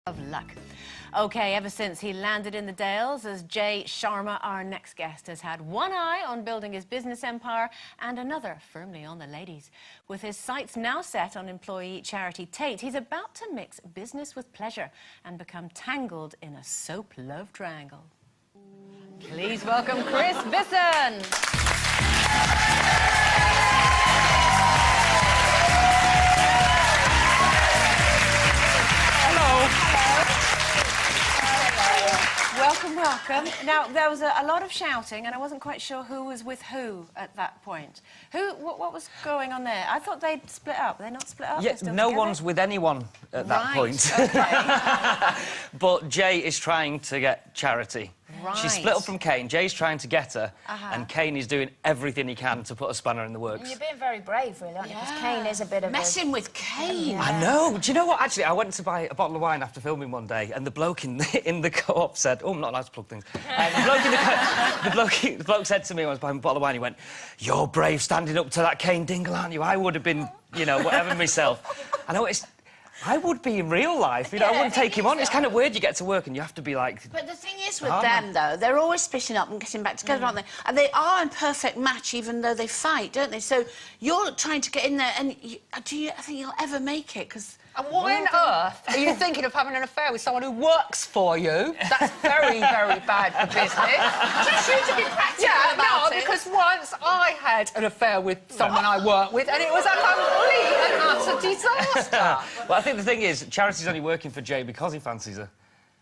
Of luck. Okay, ever since he landed in the Dales as Jay Sharma, our next guest has had one eye on building his business empire and another firmly on the ladies. With his sights now set on employee charity Tate, he's about to mix business with pleasure and become tangled in a soap love triangle. Please welcome Chris Bisson. Welcome, welcome. Now, there was a lot of shouting, and I wasn't quite sure who was with who at that point. What was going on there? I thought they'd split up. They're not split up? Yeah, no one's with anyone at that point. Okay. But Jay is trying to get Charity. Right. She's split up from Kane. Jay's trying to get her, and Kane is doing everything he can to put a spanner in the works. And you're being very brave, really, aren't you? Because Kane is a bit of messing with Kane. Yeah. I know. Do you know what? Actually, I went to buy a bottle of wine after filming one day, and the bloke in the co-op said, "Oh, I'm not allowed to plug things." The bloke said to me when I was buying a bottle of wine, he went, "You're brave standing up to that Kane dingle, aren't you? I would have been, you know, whatever myself." I know it's. I would be in real life, you know, I wouldn't take him on. It's kind of weird you get to work and you have to be like... But the thing is with them, though, they're always splitting up and getting back together, aren't they? And they are a perfect match, even though they fight, don't they? So you're trying to get in there, and do you think you'll ever make it? Because... And why on earth are you thinking of having an affair with someone who works for you? That's very, very bad for business. Just you to be practical about it. Because once I had an affair with someone I work with, and it was a complete and utter disaster. Well, I think the thing is, Charity's only working for Jay because he fancies her.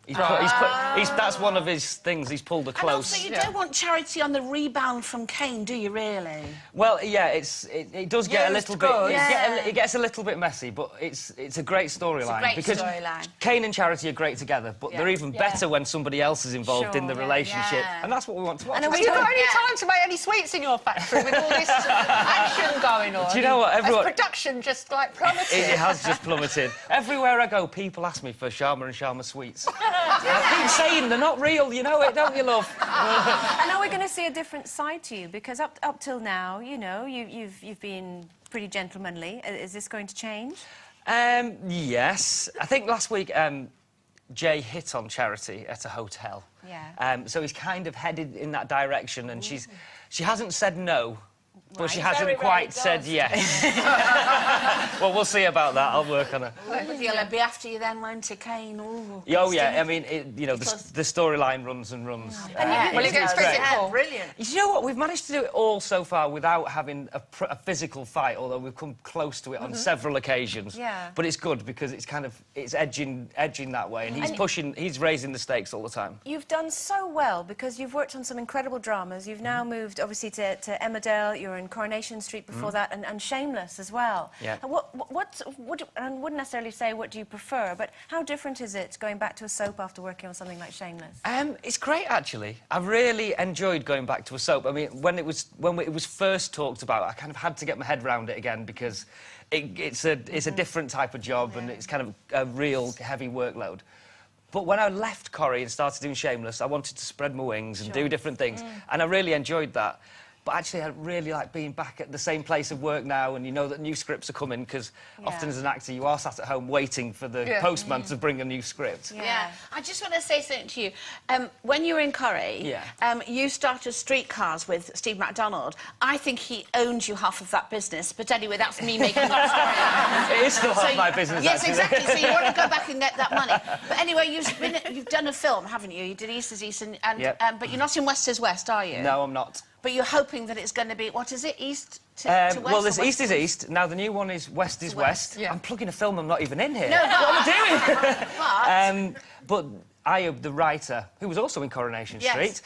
That's one of his things. He's pulled her close. And also, you don't want Charity on the rebound from Kane, do you, really? Well, yeah, it does get a little bit... Yeah. It gets a little bit messy, but it's a great storyline. It's a great storyline. Kane and Charity are great together, but they're even better when somebody else is involved in the relationship. Yeah. And that's what we want to watch. And have you got any time to make any sweets in your factory with all this action going on? Do you know what? Everyone... Has production just, like, plummeted? It has just plummeted. Everywhere I go, people ask me for Sharma and Sharma sweets. I keep saying they're not real, you know it, don't you, love? And are we going to see a different side to you? Because up till now, you know, you've been pretty gentlemanly. Is this going to change? Yes. I think last week Jay hit on Charity at a hotel. Yeah. So he's kind of headed in that direction, and she hasn't said no. But she hasn't quite said yes. Well, we'll see about that. I'll work on it. He'll be after you then, won't he, Kane? Ooh, oh, yeah. I mean, you know, the storyline runs and runs. Well, it gets physical. Brilliant. You know what? We've managed to do it all so far without having a physical fight, although we've come close to it on several occasions. Yeah. But it's good because it's kind of edging that way, and he's raising the stakes all the time. You've done so well because you've worked on some incredible dramas. You've now moved, obviously, to Emmerdale. You're in Coronation Street before that, and Shameless as well. Yeah. And I wouldn't necessarily say what do you prefer, but how different is it going back to a soap after working on something like Shameless? It's great, actually. I really enjoyed going back to a soap. I mean, when it was first talked about, I kind of had to get my head around it again because it's a different type of job and it's kind of a real heavy workload. But when I left Corrie and started doing Shameless, I wanted to spread my wings and do different things, and I really enjoyed that. But actually, I really like being back at the same place of work now, and you know that new scripts are coming, because often as an actor, you are sat at home waiting for the postman to bring a new script. Yeah. I just want to say something to you. When you were in Corrie, you started Streetcars with Steve MacDonald. I think he owns you half of that business, but anyway, that's me making that story. It is still half my business, yes, actually. exactly. So you want to go back and get that money. But anyway, you've done a film, haven't you? You did East is East, but you're not in West is West, are you? No, I'm not. But you're hoping that it's going to be, what is it, East to West? Well, there's East is East. Now, the new one is West is West. Yeah. I'm plugging a film I'm not even in here. No, what am I doing? But... But Ayub, the writer, who was also in Coronation Street,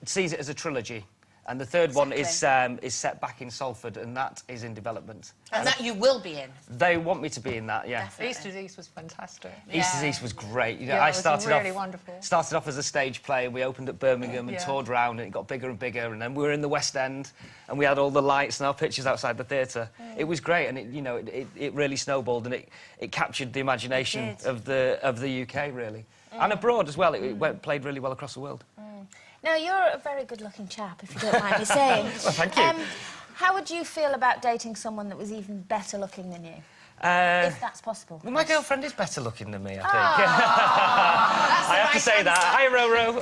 sees it as a trilogy. And the third one is set back in Salford, and that is in development. And that you will be in? They want me to be in that, yeah. Definitely. East is East was fantastic. East is East was great. You know, Yeah, I it was started really off wonderful. Started off as a stage play, and we opened at Birmingham and toured around, and it got bigger and bigger. And then we were in the West End, and we had all the lights and our pictures outside the theatre. It was great, and it really snowballed, and it captured the imagination of the UK really, and abroad as well. It played really well across the world. Now, you're a very good-looking chap, if you don't mind me saying. Well, thank you. How would you feel about dating someone that was even better looking than you? If that's possible. Well, my girlfriend is better looking than me, I think. I have to say that. Hi, Roro. No,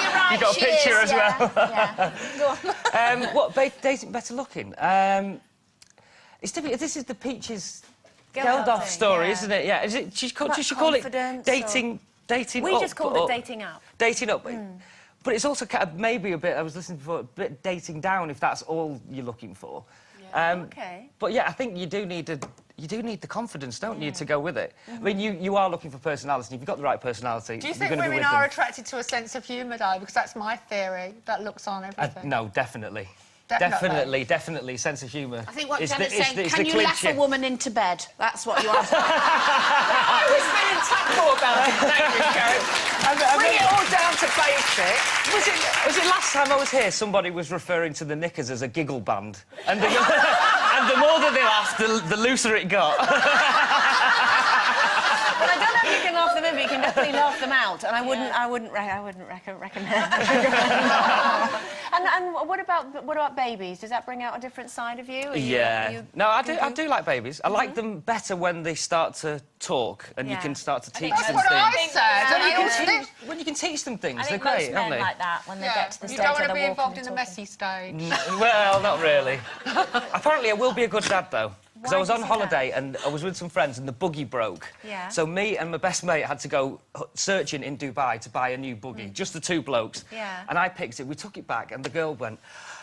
you're right. You got a she picture is, as well. Yeah. Go on. What dating better looking? It's difficult. This is the Peaches Geldof story, yeah. isn't it? Yeah. Is it? She should call it confidence dating We up. just called it dating up. Dating up. But it's also kind of maybe a bit. I was listening before. A bit dating down if that's all you're looking for. Okay. But yeah, I think you do need the confidence, don't you, to go with it. I mean, you are looking for personality. If you've got the right personality, Do you you're think going to be women with are them. attracted to a sense of humour, though? Because that's my theory. That looks on everything. No, definitely. Definitely, sense of humour. I think what is Jenna's the, saying, is can the you laugh clincher. a woman into bed? That's what you are. I was feeling tactful about it. Thank you, Karen. Bring it all down to basics. Was it last time I was here, somebody was referring to the knickers as a giggle band? And the, and the more that they laughed, the looser it got. Well, I don't know if you can laugh them in, but you can definitely laugh them out. And I wouldn't recommend. And what about babies? Does that bring out a different side of you? No, I do like babies. I like them better when they start to talk and you can start to teach them That's what things. I said. When you can teach them things, I they're think great, most men aren't they? like that when they get to the You stage don't want where to be they're involved walking in the and talking. messy stage. Well, not really. Apparently, I will be a good dad, though. Because I was Why do on you say holiday and I was with some friends and the buggy broke. Yeah. So me and my best mate had to go searching in Dubai to buy a new buggy, just the two blokes. Yeah. And I picked it, we took it back and the girl went,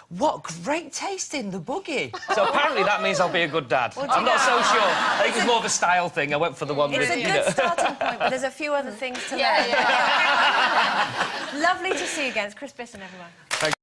"What great taste in the buggy." So apparently that means I'll be a good dad. I'm not so sure. I think it's more of a style thing. I went for the one It's with, a you good know. starting point, but there's a few other things to learn. Lovely to see you again. It's Chris Bisson, everyone.